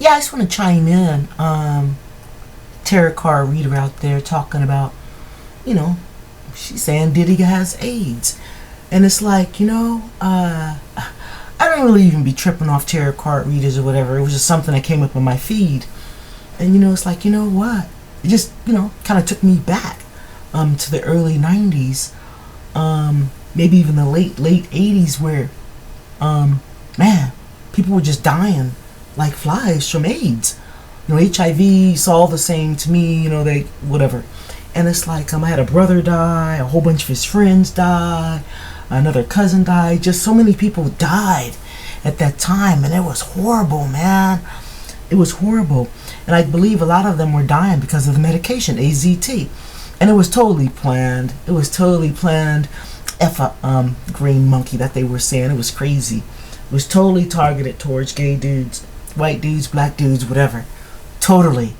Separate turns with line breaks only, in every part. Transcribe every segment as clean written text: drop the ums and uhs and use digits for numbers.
yeah, I just want to chime in. Tarot card reader out there talking about, you know, she's saying Diddy has AIDS. And it's like, I don't really even be tripping off tarot card readers or whatever. It was just something that came up in my feed. And, it's like, you know what? It just, kind of took me back to the early 90s. Maybe even the late 80s where, man, people were just dying like flies from AIDS. HIV is all the same to me, they, whatever. And it's like, I had a brother die, a whole bunch of his friends die, another cousin died, just so many people died at that time, and it was horrible, man. It was horrible. And I believe a lot of them were dying because of the medication, AZT. And it was totally planned. It was totally planned. Green monkey that they were saying. It was crazy. It was totally targeted towards gay dudes, white dudes, black dudes, whatever. Totally.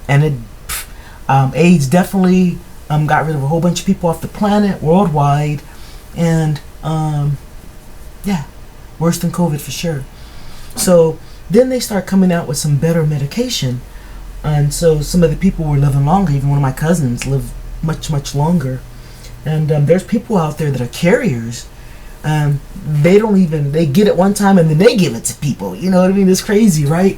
And it AIDS definitely got rid of a whole bunch of people off the planet worldwide, and yeah, worse than COVID for sure. So then they start coming out with some better medication, and so some of the people were living longer. Even one of my cousins lived much longer, and there's people out there that are carriers. They get it one time and then they give it to people. You know what I mean? It's crazy, right?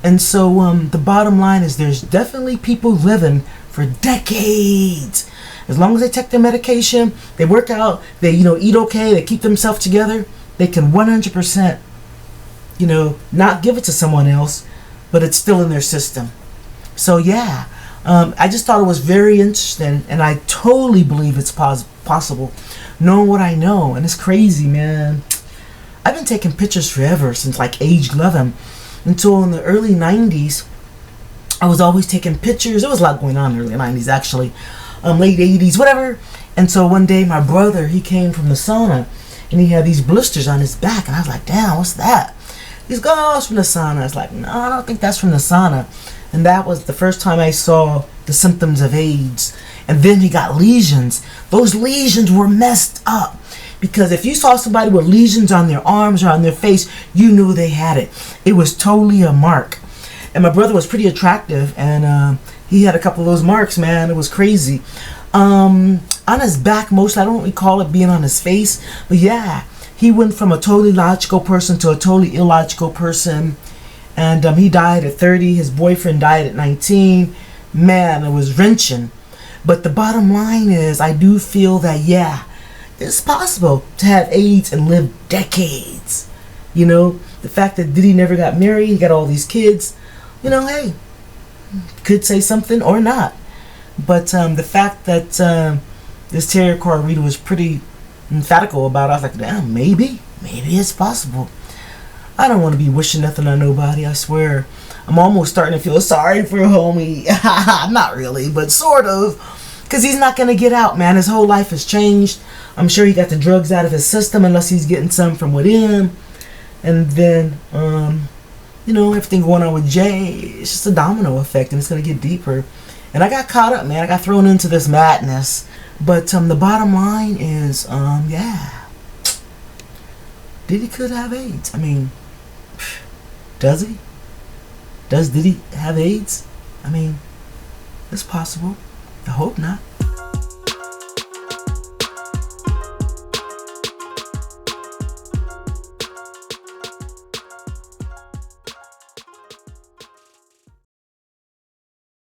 And so the bottom line is there's definitely people living for decades. As long as they take their medication, they work out, they eat okay, they keep themselves together, they can 100% not give it to someone else, but it's still in their system. So yeah, I just thought it was very interesting, and I totally believe it's possible, knowing what I know. And it's crazy, man. I've been taking pictures forever, since like age 11. Until in the early 90s, I was always taking pictures. There was a lot going on in the early 90s, actually. Late 80s, whatever. And so one day, my brother, he came from the sauna, and he had these blisters on his back. And I was like, damn, what's that? He's going, oh, it's from the sauna. I was like, no, I don't think that's from the sauna. And that was the first time I saw the symptoms of AIDS. And then he got lesions. Those lesions were messed up. Because if you saw somebody with lesions on their arms or on their face, you knew they had it. It was totally a mark. And my brother was pretty attractive, and he had a couple of those marks, man. It was crazy. On his back, mostly. I don't recall it being on his face. But yeah, he went from a totally logical person to a totally illogical person. And he died at 30. His boyfriend died at 19. Man, it was wrenching. But the bottom line is, I do feel that, yeah, it's possible to have AIDS and live decades. The fact that Diddy never got married, he got all these kids, hey, could say something or not. But the fact that this tarot card reader was pretty emphatical about it, I was like, damn, maybe it's possible. I don't want to be wishing nothing on nobody, I swear. I'm almost starting to feel sorry for homie. Not really, but sort of. Because he's not going to get out, man. His whole life has changed. I'm sure he got the drugs out of his system, unless he's getting some from within. And then, everything going on with Jay, it's just a domino effect, and it's going to get deeper. And I got caught up, man. I got thrown into this madness. But the bottom line is, yeah, Diddy could have AIDS. I mean, does he? Does Diddy have AIDS? I mean, it's possible. I hope not.